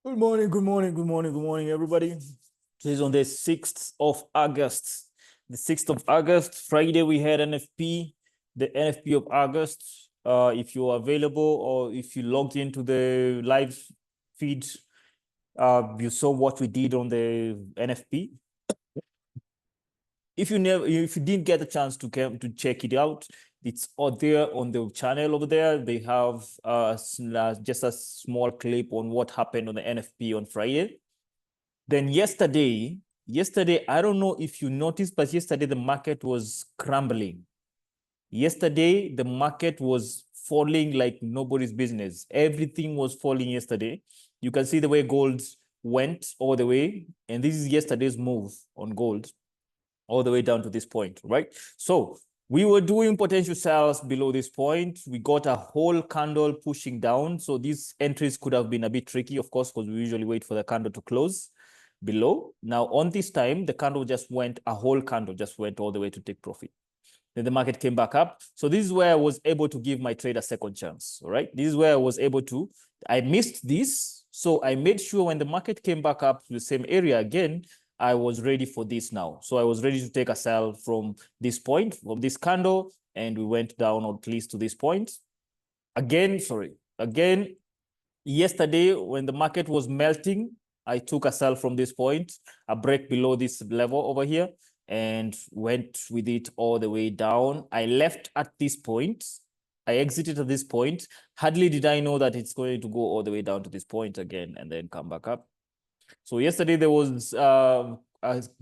Good morning, good morning, good morning, good morning, everybody. Today's on the 6th of August. The 6th of August, Friday, we had NFP, the NFP of August. If you're available or if you logged into the live feed, you saw what we did on the NFP. If you didn't get a chance to check it out, it's out there on the channel over there. They have just a small clip on what happened on the NFP on Friday. Then yesterday, I don't know if you noticed, but yesterday the market was crumbling. Yesterday, the market was falling like nobody's business. Everything was falling yesterday. You can see the way gold went all the way. And this is yesterday's move on gold all the way down to this point, right? So we were doing potential sales below this point. We got a whole candle pushing down. So these entries could have been a bit tricky, of course, because we usually wait for the candle to close below. Now, on this time, the candle just went, a whole candle just went all the way to take profit. Then the market came back up. So this is where I was able to give my trade a second chance, all right? This is where I was able to, I missed this. So I made sure when the market came back up to the same area again, I was ready for this now. So I was ready to take a sell from this point, from this candle, and we went down at least to this point. Again, yesterday when the market was melting, I took a sell from this point, a break below this level over here, and went with it all the way down. I left at this point. I exited at this point. Hardly did I know that it's going to go all the way down to this point again and then come back up. So yesterday there was a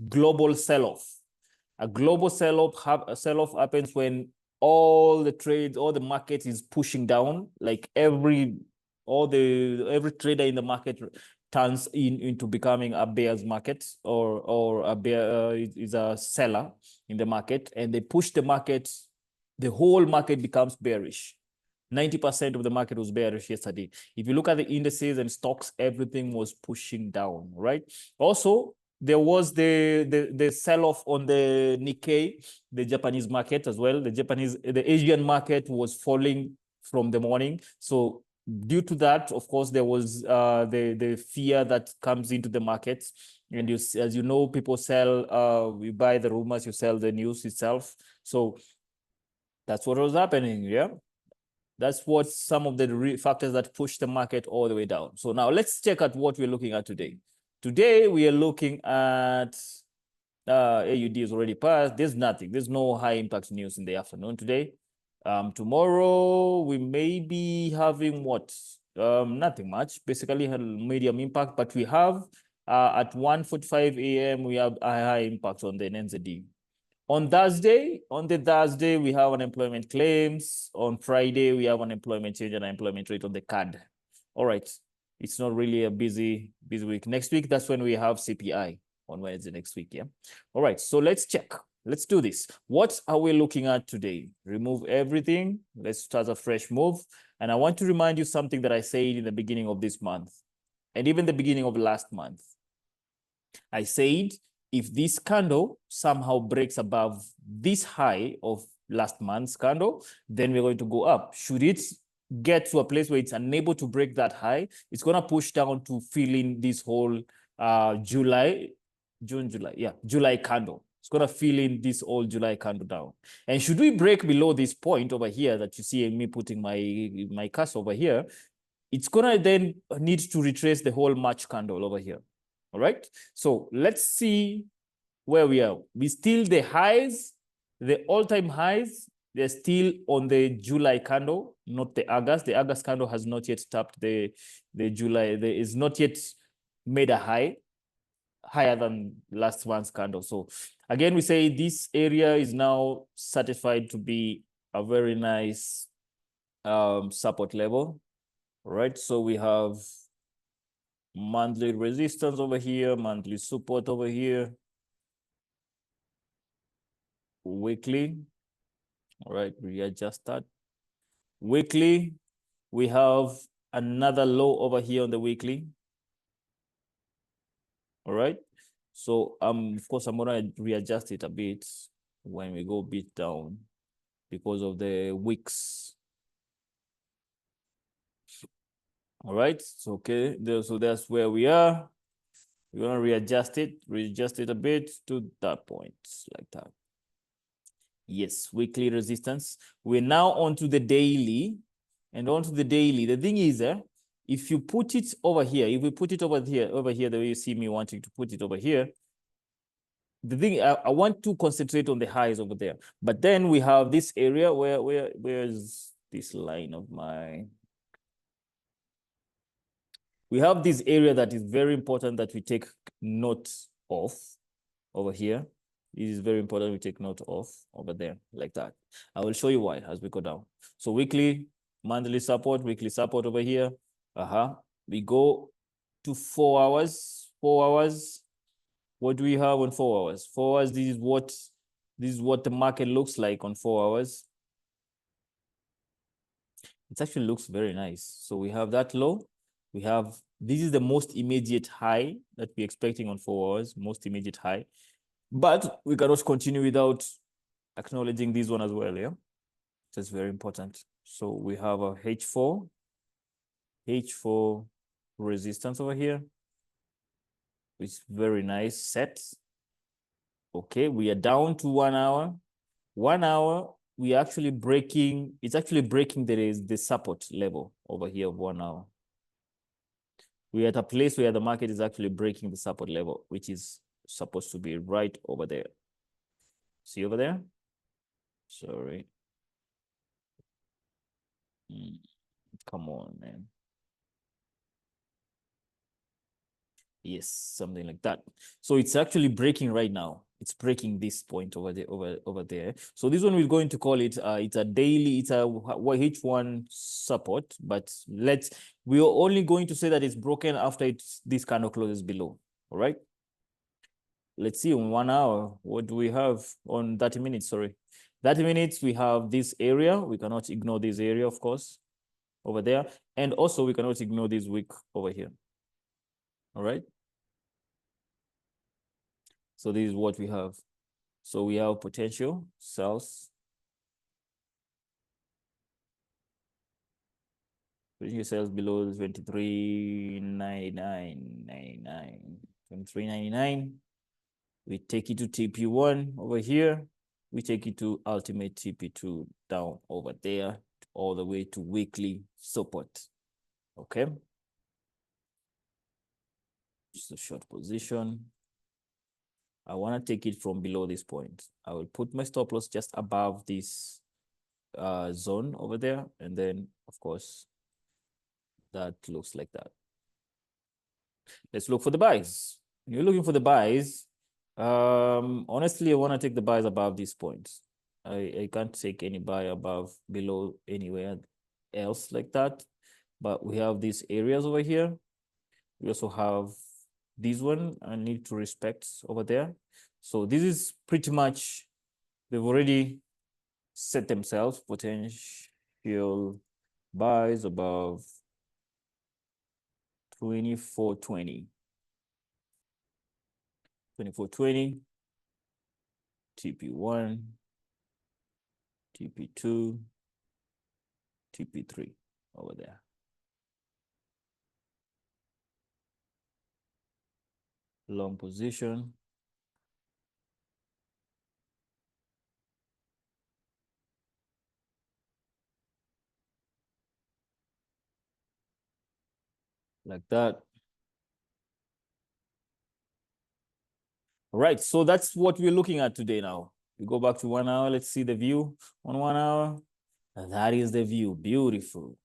global sell-off. A global sell-off happens when all the trades, all the market is pushing down. Like every trader in the market turns into becoming a bear's market or a bear is a seller in the market, and they push the market. The whole market becomes bearish. 90% of the market was bearish yesterday. If you look at the indices and stocks, everything was pushing down, right? Also, there was the sell-off on the Nikkei, the Japanese market as well. The Asian market was falling from the morning. So due to that, of course, there was the fear that comes into the markets. And as you know, people sell, you buy the rumors, you sell the news itself. So that's what was happening, yeah? That's what some of the factors that push the market all the way down. So now let's check out what we're looking at today. Today, we are looking at AUD is already passed. There's nothing. There's no high impact news in the afternoon today. Tomorrow, we may be having what? Nothing much. Basically, a medium impact, but we have at 1:45 a.m., we have a high impact on the NZD. On the Thursday, we have unemployment claims. On Friday, we have unemployment change and unemployment rate on the card. All right. It's not really a busy week. Next week, that's when we have CPI on Wednesday next week. Yeah. All right. So let's check. Let's do this. What are we looking at today? Remove everything. Let's start a fresh move. And I want to remind you something that I said in the beginning of this month and even the beginning of last month. I said, if this candle somehow breaks above this high of last month's candle, then we're going to go up. Should it get to a place where it's unable to break that high, it's going to push down to fill in this whole July candle. It's going to fill in this whole July candle down. And should we break below this point over here that you see me putting my cursor over here, it's going to then need to retrace the whole March candle over here. All right. So let's see where we are. We still the highs, the all-time highs, they're still on the July candle, not the August. The August candle has not yet tapped the July. There is not yet made a high, higher than last month's candle. So again, we say this area is now certified to be a very nice support level. All right. So we have monthly resistance over here, monthly support over here, weekly. All right, readjust that. Weekly, we have another low over here on the weekly. All right. So of course, I'm gonna readjust it a bit when we go a bit down because of the wicks. All right, so okay, so that's where we are. We're gonna readjust it a bit to that point, like that. Yes, weekly resistance. We're now onto the daily, and onto the daily. The thing is, if you put it over here, if we put it over here, the way you see me wanting to put it over here, the thing I want to concentrate on the highs over there. But then we have this area where's this line of mine? We have this area that is very important that we take note of over here. It is very important we take note of over there, like that. I will show you why as we go down. So weekly support over here. We go to 4 hours. 4 hours. What do we have on 4 hours? 4 hours, this is what the market looks like on 4 hours. It actually looks very nice. So we have that low. We have, this is the most immediate high that we're expecting on 4 hours, most immediate high. But we cannot continue without acknowledging this one as well, yeah? That's very important. So we have a H4 resistance over here. It's very nice set. Okay, we are down to 1 hour. 1 hour, we actually breaking, it's actually breaking the support level over here of 1 hour. We're at a place where the market is actually breaking the support level, which is supposed to be right over there. See over there? Sorry. Come on, man. Yes, something like that. So it's actually breaking right now. It's breaking this point over there, over there. So this one we're going to call it, it's a daily, it's a H1 support, but we are only going to say that it's broken after this kind of closes below. All right. Let's see on 1 hour, what do we have on 30 minutes? Sorry, 30 minutes, we have this area. We cannot ignore this area, of course, over there. And also we cannot ignore this wick over here. All right. So this is what we have. So we have potential sells. Potential sells below 23.99. 23.99. We take it to TP1 over here. We take it to ultimate TP2 down over there, all the way to weekly support. Okay. Just a short position. I want to take it from below this point. I will put my stop loss just above this zone over there. And then, of course, that looks like that. Let's look for the buys. When you're looking for the buys, honestly, I want to take the buys above these points. I can't take any buy above, below, anywhere else like that. But we have these areas over here. We also have this one I need to respect over there. So this is pretty much, they've already set themselves potential buys above 2420. 2420, TP1, TP2, TP3 over there. Long position. Like that. All right, so that's what we're looking at today now. We go back to 1 hour. Let's see the view on 1 hour. And that is the view. Beautiful.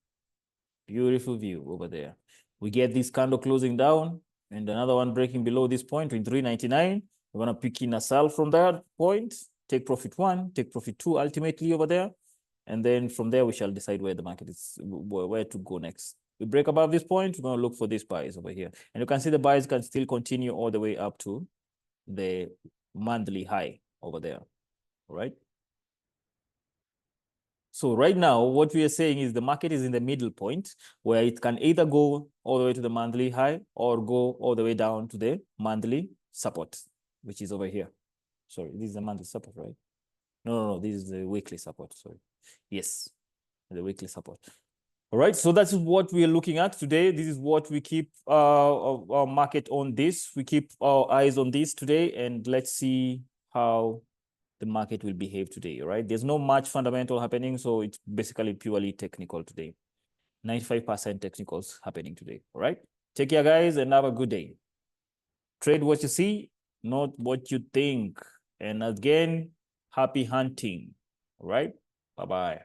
Beautiful view over there. We get this candle closing down and another one breaking below this point in 399. We're going to pick in a sell from that point, take profit 1, take profit 2 ultimately over there. And then from there, we shall decide where the market is, where to go next. We break above this point, we're going to look for these buys over here. And you can see the buys can still continue all the way up to the monthly high over there. All right. So right now, what we are saying is the market is in the middle point where it can either go all the way to the monthly high or go all the way down to the monthly support, which is over here. Sorry, this is the monthly support, right? No, this is the weekly support, sorry. Yes, the weekly support. All right, so that's what we are looking at today. This is what we keep our market on this. We keep our eyes on this today, and let's see how the market will behave today, right? There's no much fundamental happening, so it's basically purely technical today. 95% technicals happening today, all right? Take care, guys, and have a good day. Trade what you see, not what you think. And again, happy hunting, all right? Bye-bye.